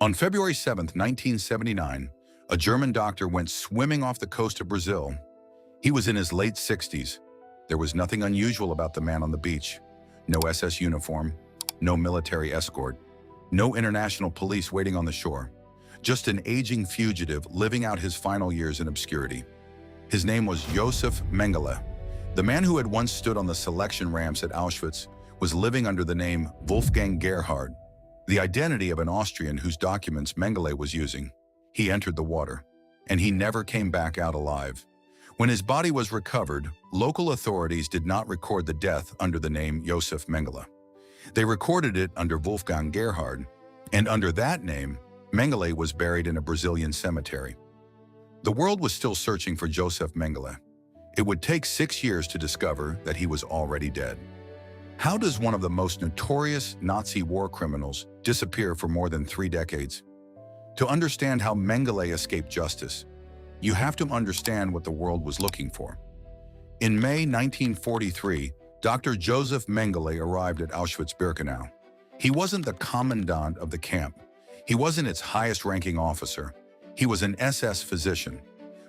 On February 7, 1979, a German doctor went swimming off the coast of Brazil. He was in his late 60s. There was nothing unusual about the man on the beach. No SS uniform, no military escort, no international police waiting on the shore. Just an aging fugitive living out his final years in obscurity. His name was Josef Mengele. The man who had once stood on the selection ramps at Auschwitz was living under the name Wolfgang Gerhard, the identity of an Austrian whose documents Mengele was using. He entered the water, and he never came back out alive. When his body was recovered, local authorities did not record the death under the name Josef Mengele. They recorded it under Wolfgang Gerhard, and under that name, Mengele was buried in a Brazilian cemetery. The world was still searching for Josef Mengele. It would take 6 years to discover that he was already dead. How does one of the most notorious Nazi war criminals disappear for more than 3 decades? To understand how Mengele escaped justice, you have to understand what the world was looking for. In May 1943, Dr. Josef Mengele arrived at Auschwitz-Birkenau. He wasn't the commandant of the camp. He wasn't its highest-ranking officer. He was an SS physician.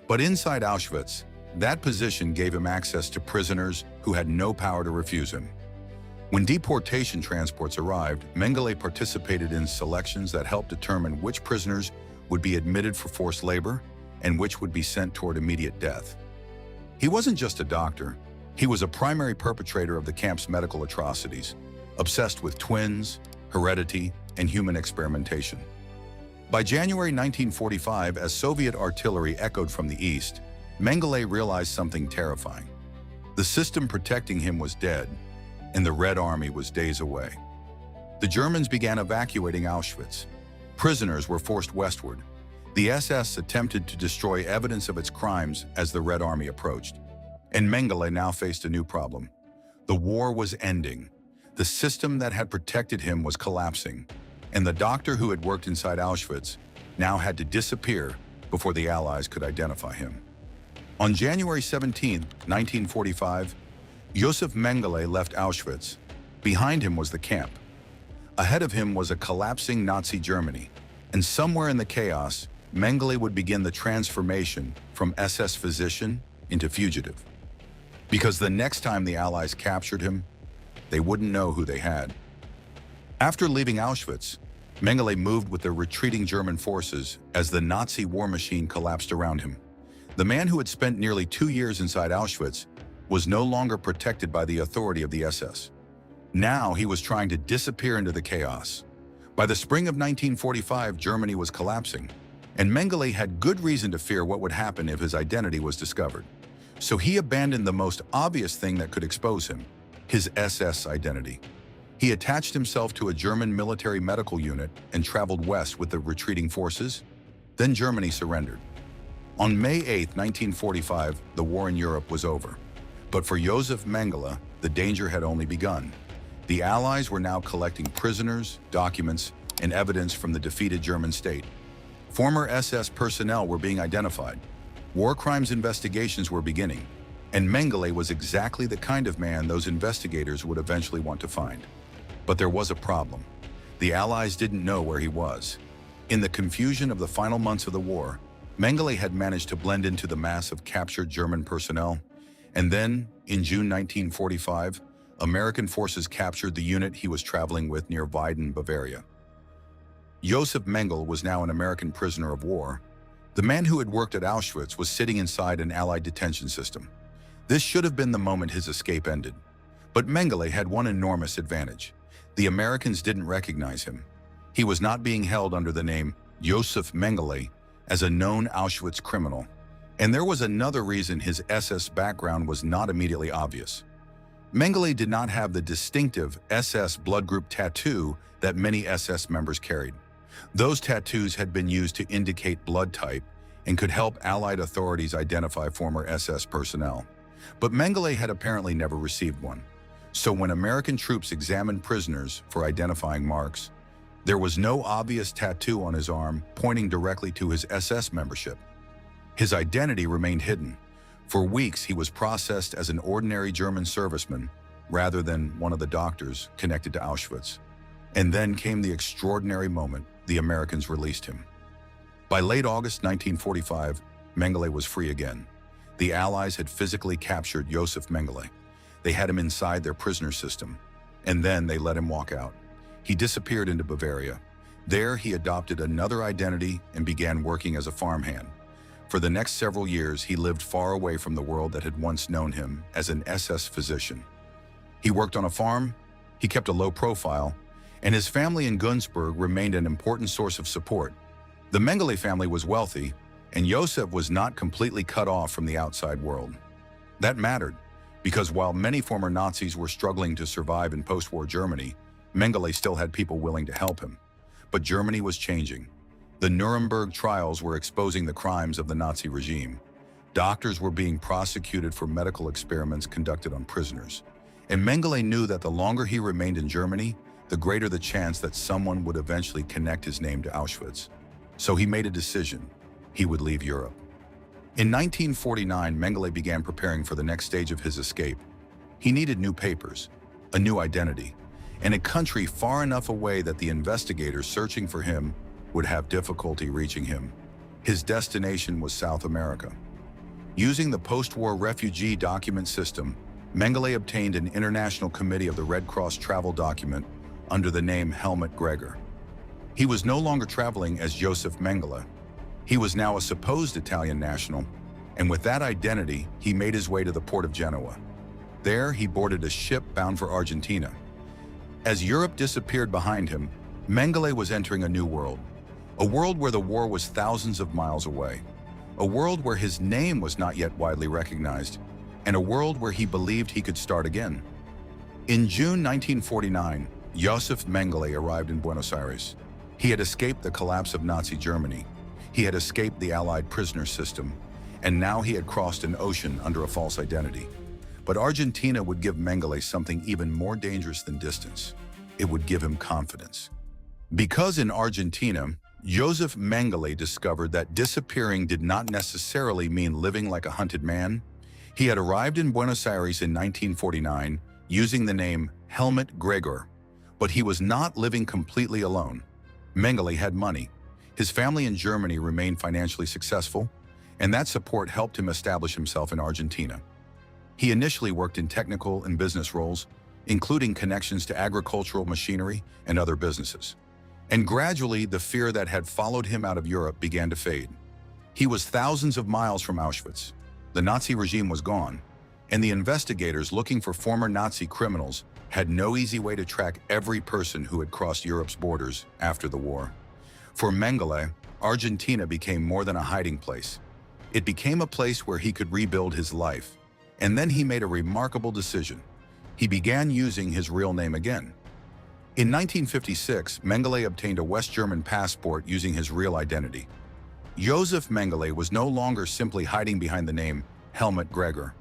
But inside Auschwitz, that position gave him access to prisoners who had no power to refuse him. When deportation transports arrived, Mengele participated in selections that helped determine which prisoners would be admitted for forced labor and which would be sent toward immediate death. He wasn't just a doctor. He was a primary perpetrator of the camp's medical atrocities, obsessed with twins, heredity, and human experimentation. By January 1945, as Soviet artillery echoed from the east, Mengele realized something terrifying. The system protecting him was dead, and the Red Army was days away. The Germans began evacuating Auschwitz. Prisoners were forced westward. The SS attempted to destroy evidence of its crimes as the Red Army approached. And Mengele now faced a new problem. The war was ending. The system that had protected him was collapsing, and the doctor who had worked inside Auschwitz now had to disappear before the Allies could identify him. On January 17, 1945, Josef Mengele left Auschwitz. Behind him was the camp. Ahead of him was a collapsing Nazi Germany, and somewhere in the chaos, Mengele would begin the transformation from SS physician into fugitive. Because the next time the Allies captured him, they wouldn't know who they had. After leaving Auschwitz, Mengele moved with the retreating German forces as the Nazi war machine collapsed around him. The man who had spent nearly 2 years inside Auschwitz was no longer protected by the authority of the SS. Now he was trying to disappear into the chaos. By the spring of 1945, Germany was collapsing, and Mengele had good reason to fear what would happen if his identity was discovered. So he abandoned the most obvious thing that could expose him, his SS identity. He attached himself to a German military medical unit and traveled west with the retreating forces. Then Germany surrendered. On May 8, 1945, the war in Europe was over. But for Josef Mengele, the danger had only begun. The Allies were now collecting prisoners, documents, and evidence from the defeated German state. Former SS personnel were being identified. War crimes investigations were beginning, and Mengele was exactly the kind of man those investigators would eventually want to find. But there was a problem. The Allies didn't know where he was. In the confusion of the final months of the war, Mengele had managed to blend into the mass of captured German personnel. And then, in June 1945, American forces captured the unit he was traveling with near Weiden, Bavaria. Josef Mengele was now an American prisoner of war. The man who had worked at Auschwitz was sitting inside an Allied detention system. This should have been the moment his escape ended. But Mengele had one enormous advantage. The Americans didn't recognize him. He was not being held under the name Josef Mengele as a known Auschwitz criminal. And there was another reason his SS background was not immediately obvious. Mengele did not have the distinctive SS blood group tattoo that many SS members carried. Those tattoos had been used to indicate blood type and could help Allied authorities identify former SS personnel. But Mengele had apparently never received one. So when American troops examined prisoners for identifying marks, there was no obvious tattoo on his arm pointing directly to his SS membership. His identity remained hidden. For weeks, he was processed as an ordinary German serviceman rather than one of the doctors connected to Auschwitz. And then came the extraordinary moment the Americans released him. By late August 1945, Mengele was free again. The Allies had physically captured Josef Mengele. They had him inside their prisoner system, and then they let him walk out. He disappeared into Bavaria. There, he adopted another identity and began working as a farmhand. For the next several years, he lived far away from the world that had once known him as an SS physician. He worked on a farm, he kept a low profile, and his family in Günzburg remained an important source of support. The Mengele family was wealthy, and Josef was not completely cut off from the outside world. That mattered, because while many former Nazis were struggling to survive in post-war Germany, Mengele still had people willing to help him. But Germany was changing. The Nuremberg trials were exposing the crimes of the Nazi regime. Doctors were being prosecuted for medical experiments conducted on prisoners. And Mengele knew that the longer he remained in Germany, the greater the chance that someone would eventually connect his name to Auschwitz. So he made a decision. He would leave Europe. In 1949, Mengele began preparing for the next stage of his escape. He needed new papers, a new identity, and a country far enough away that the investigators searching for him would have difficulty reaching him. His destination was South America. Using the post-war refugee document system, Mengele obtained an International Committee of the Red Cross travel document under the name Helmut Gregor. He was no longer traveling as Josef Mengele. He was now a supposed Italian national, and with that identity, he made his way to the port of Genoa. There, he boarded a ship bound for Argentina. As Europe disappeared behind him, Mengele was entering a new world, a world where the war was thousands of miles away, a world where his name was not yet widely recognized, and a world where he believed he could start again. In June 1949, Josef Mengele arrived in Buenos Aires. He had escaped the collapse of Nazi Germany. He had escaped the Allied prisoner system, and now he had crossed an ocean under a false identity. But Argentina would give Mengele something even more dangerous than distance. It would give him confidence. Because in Argentina, Josef Mengele discovered that disappearing did not necessarily mean living like a hunted man. He had arrived in Buenos Aires in 1949 using the name Helmut Gregor, but he was not living completely alone. Mengele had money. His family in Germany remained financially successful, and that support helped him establish himself in Argentina. He initially worked in technical and business roles, including connections to agricultural machinery and other businesses. And gradually, the fear that had followed him out of Europe began to fade. He was thousands of miles from Auschwitz. The Nazi regime was gone, and the investigators looking for former Nazi criminals had no easy way to track every person who had crossed Europe's borders after the war. For Mengele, Argentina became more than a hiding place. It became a place where he could rebuild his life. And then he made a remarkable decision. He began using his real name again. In 1956, Mengele obtained a West German passport using his real identity. Josef Mengele was no longer simply hiding behind the name Helmut Gregor.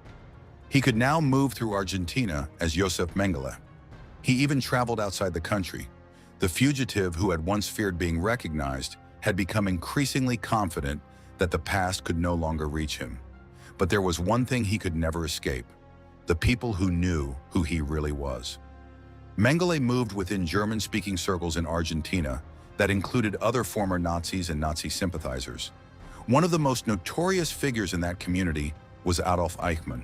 He could now move through Argentina as Josef Mengele. He even traveled outside the country. The fugitive who had once feared being recognized had become increasingly confident that the past could no longer reach him. But there was one thing he could never escape: the people who knew who he really was. Mengele moved within German-speaking circles in Argentina that included other former Nazis and Nazi sympathizers. One of the most notorious figures in that community was Adolf Eichmann.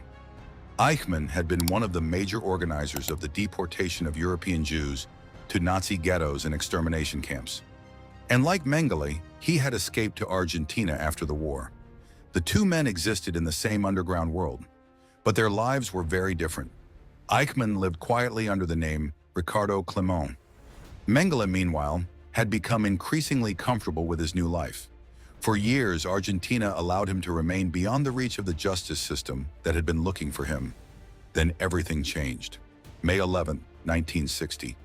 Eichmann had been one of the major organizers of the deportation of European Jews to Nazi ghettos and extermination camps. And like Mengele, he had escaped to Argentina after the war. The two men existed in the same underground world, but their lives were very different. Eichmann lived quietly under the name Ricardo Clement. Mengele, meanwhile, had become increasingly comfortable with his new life. For years, Argentina allowed him to remain beyond the reach of the justice system that had been looking for him. Then everything changed. May 11, 1960.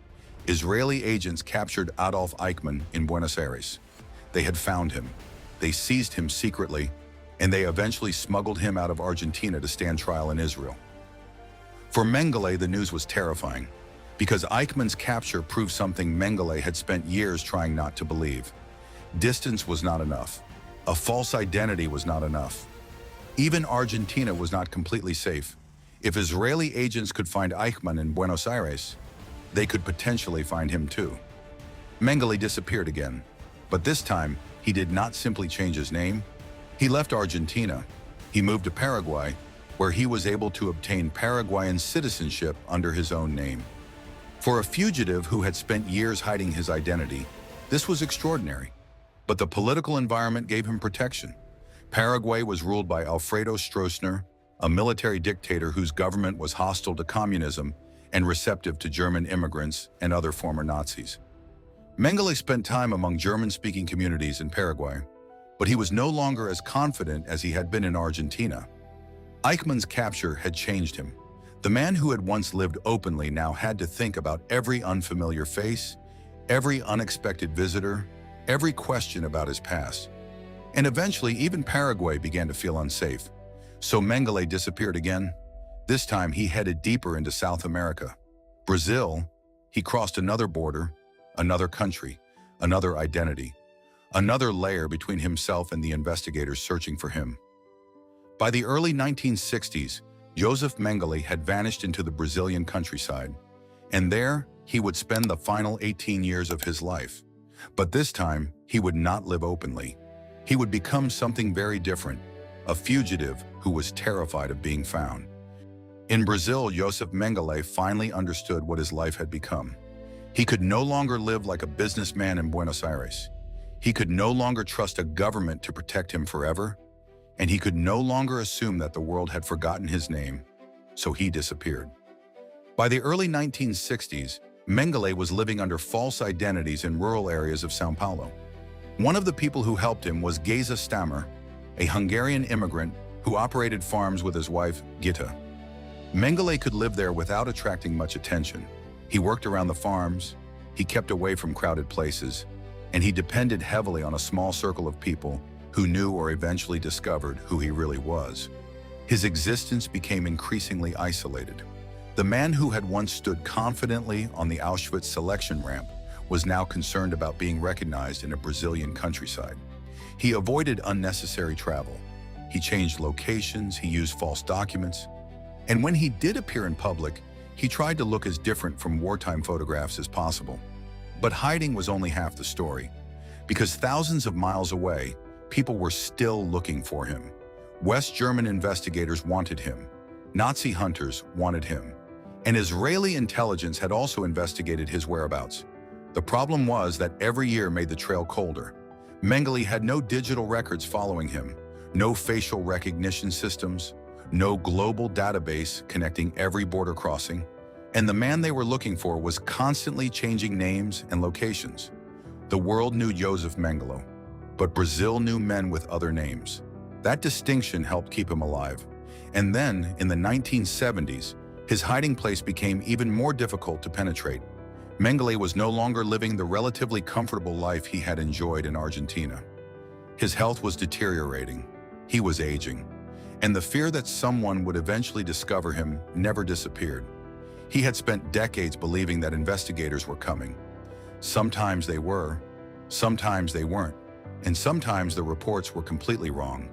Israeli agents captured Adolf Eichmann in Buenos Aires. They had found him. They seized him secretly, and they eventually smuggled him out of Argentina to stand trial in Israel. For Mengele, the news was terrifying, because Eichmann's capture proved something Mengele had spent years trying not to believe. Distance was not enough. A false identity was not enough. Even Argentina was not completely safe. If Israeli agents could find Eichmann in Buenos Aires, they could potentially find him too. Mengele disappeared again. But this time, he did not simply change his name. He left Argentina. He moved to Paraguay, where he was able to obtain Paraguayan citizenship under his own name. For a fugitive who had spent years hiding his identity, this was extraordinary. But the political environment gave him protection. Paraguay was ruled by Alfredo Stroessner, a military dictator whose government was hostile to communism and receptive to German immigrants and other former Nazis. Mengele spent time among German-speaking communities in Paraguay, but he was no longer as confident as he had been in Argentina. Eichmann's capture had changed him. The man who had once lived openly now had to think about every unfamiliar face, every unexpected visitor, every question about his past. And eventually, even Paraguay began to feel unsafe. So Mengele disappeared again. This time, he headed deeper into South America. Brazil, he crossed another border, another country, another identity, another layer between himself and the investigators searching for him. By the early 1960s, Josef Mengele had vanished into the Brazilian countryside, and there he would spend the final 18 years of his life. But this time, he would not live openly. He would become something very different, a fugitive who was terrified of being found. In Brazil, Josef Mengele finally understood what his life had become. He could no longer live like a businessman in Buenos Aires. He could no longer trust a government to protect him forever, and he could no longer assume that the world had forgotten his name, so he disappeared. By the early 1960s, Mengele was living under false identities in rural areas of São Paulo. One of the people who helped him was Geza Stammer, a Hungarian immigrant who operated farms with his wife, Gita. Mengele could live there without attracting much attention. He worked around the farms, he kept away from crowded places, and he depended heavily on a small circle of people who knew or eventually discovered who he really was. His existence became increasingly isolated. The man who had once stood confidently on the Auschwitz selection ramp was now concerned about being recognized in a Brazilian countryside. He avoided unnecessary travel. He changed locations, he used false documents, and when he did appear in public, he tried to look as different from wartime photographs as possible. But hiding was only half the story, because thousands of miles away, people were still looking for him. West German investigators wanted him. Nazi hunters wanted him. And Israeli intelligence had also investigated his whereabouts. The problem was that every year made the trail colder. Mengele had no digital records following him, no facial recognition systems, no global database connecting every border crossing, and the man they were looking for was constantly changing names and locations. The world knew Josef Mengele, but Brazil knew men with other names. That distinction helped keep him alive. And then, in the 1970s, his hiding place became even more difficult to penetrate. Mengele was no longer living the relatively comfortable life he had enjoyed in Argentina. His health was deteriorating. He was aging. And the fear that someone would eventually discover him never disappeared. He had spent decades believing that investigators were coming. Sometimes they were, sometimes they weren't, and sometimes the reports were completely wrong.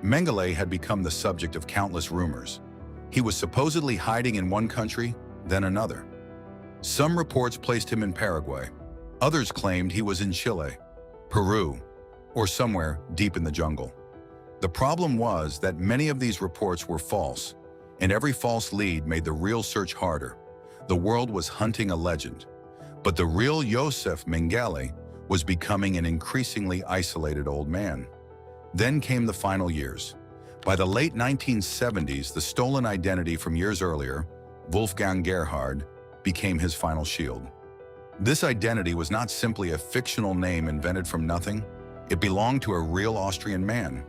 Mengele had become the subject of countless rumors. He was supposedly hiding in one country, then another. Some reports placed him in Paraguay. Others claimed he was in Chile, Peru, or somewhere deep in the jungle. The problem was that many of these reports were false, and every false lead made the real search harder. The world was hunting a legend, but the real Josef Mengele was becoming an increasingly isolated old man. Then came the final years. By the late 1970s, the stolen identity from years earlier, Wolfgang Gerhard, became his final shield. This identity was not simply a fictional name invented from nothing. It belonged to a real Austrian man.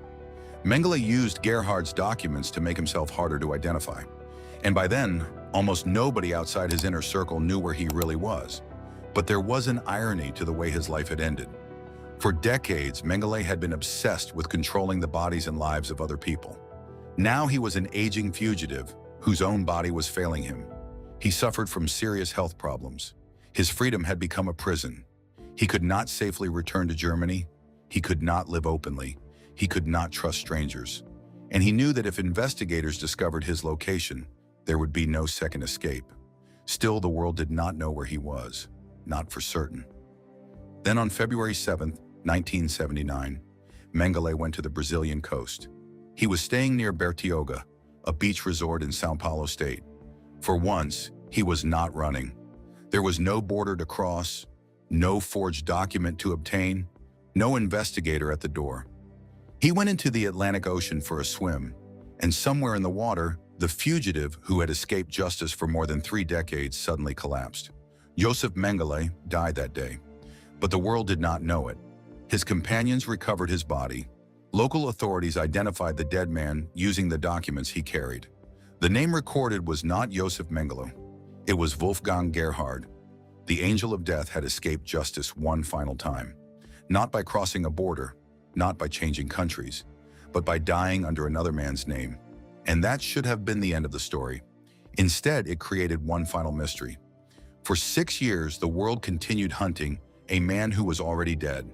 Mengele used Gerhard's documents to make himself harder to identify. And by then, almost nobody outside his inner circle knew where he really was. But there was an irony to the way his life had ended. For decades, Mengele had been obsessed with controlling the bodies and lives of other people. Now he was an aging fugitive whose own body was failing him. He suffered from serious health problems. His freedom had become a prison. He could not safely return to Germany. He could not live openly. He could not trust strangers. And he knew that if investigators discovered his location, there would be no second escape. Still, the world did not know where he was, not for certain. Then on February 7th, 1979, Mengele went to the Brazilian coast. He was staying near Bertioga, a beach resort in São Paulo state. For once, he was not running. There was no border to cross, no forged document to obtain, no investigator at the door. He went into the Atlantic Ocean for a swim, and somewhere in the water, the fugitive who had escaped justice for more than 3 decades suddenly collapsed. Josef Mengele died that day, but the world did not know it. His companions recovered his body. Local authorities identified the dead man using the documents he carried. The name recorded was not Josef Mengele. It was Wolfgang Gerhard. The angel of death had escaped justice one final time, not by crossing a border, not by changing countries, but by dying under another man's name. And that should have been the end of the story. Instead, it created one final mystery. For 6 years, the world continued hunting a man who was already dead.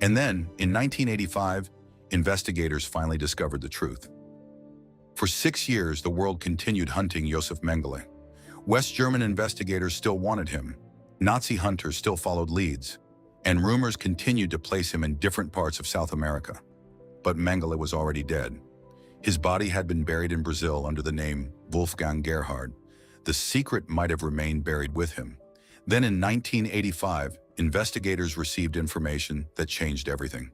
And then, in 1985, investigators finally discovered the truth. For 6 years, the world continued hunting Josef Mengele. West German investigators still wanted him. Nazi hunters still followed leads, and rumors continued to place him in different parts of South America. But Mengele was already dead. His body had been buried in Brazil under the name Wolfgang Gerhard. The secret might have remained buried with him. Then in 1985, investigators received information that changed everything.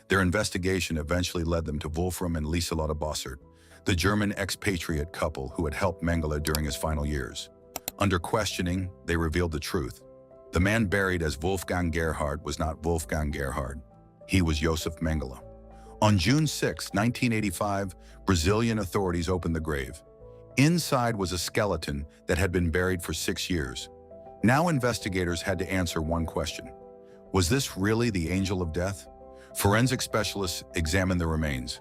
Their investigation eventually led them to Wolfram and Lieselotte Bossert, the German expatriate couple who had helped Mengele during his final years. Under questioning, they revealed the truth. The man buried as Wolfgang Gerhard was not Wolfgang Gerhard. He was Josef Mengele. On June 6, 1985, Brazilian authorities opened the grave. Inside was a skeleton that had been buried for 6 years. Now investigators had to answer one question. Was this really the angel of death? Forensic specialists examined the remains.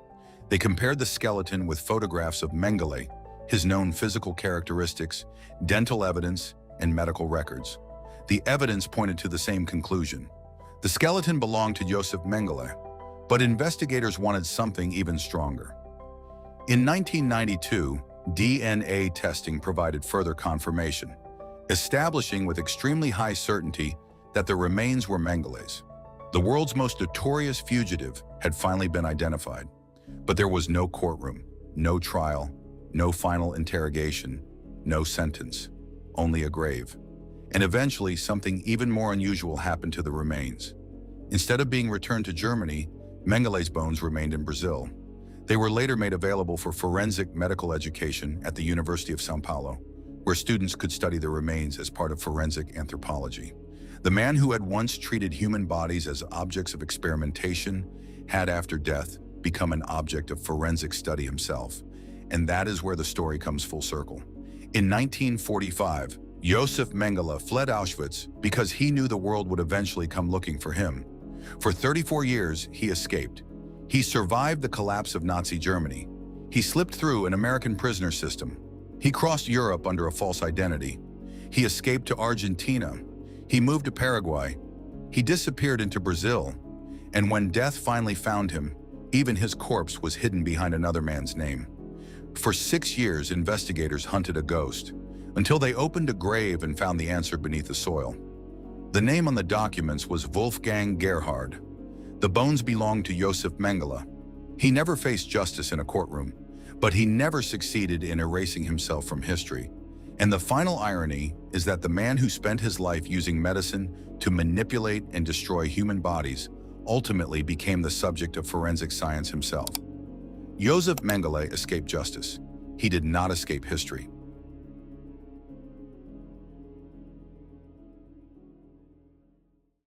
They compared the skeleton with photographs of Mengele, his known physical characteristics, dental evidence, and medical records. The evidence pointed to the same conclusion. The skeleton belonged to Josef Mengele, but investigators wanted something even stronger. In 1992, DNA testing provided further confirmation, establishing with extremely high certainty that the remains were Mengele's. The world's most notorious fugitive had finally been identified, but there was no courtroom, no trial, no final interrogation, no sentence, only a grave. And eventually, something even more unusual happened to the remains. Instead of being returned to Germany, Mengele's bones remained in Brazil. They were later made available for forensic medical education at the University of São Paulo, where students could study the remains as part of forensic anthropology. The man who had once treated human bodies as objects of experimentation had, after death, become an object of forensic study himself. And that is where the story comes full circle. In 1945, Josef Mengele fled Auschwitz because he knew the world would eventually come looking for him. For 34 years, he escaped. He survived the collapse of Nazi Germany. He slipped through an American prisoner system. He crossed Europe under a false identity. He escaped to Argentina. He moved to Paraguay. He disappeared into Brazil. And when death finally found him, even his corpse was hidden behind another man's name. For 6 years, investigators hunted a ghost, until they opened a grave and found the answer beneath the soil. The name on the documents was Wolfgang Gerhard. The bones belonged to Josef Mengele. He never faced justice in a courtroom, but he never succeeded in erasing himself from history. And the final irony is that the man who spent his life using medicine to manipulate and destroy human bodies ultimately became the subject of forensic science himself. Josef Mengele escaped justice. He did not escape history.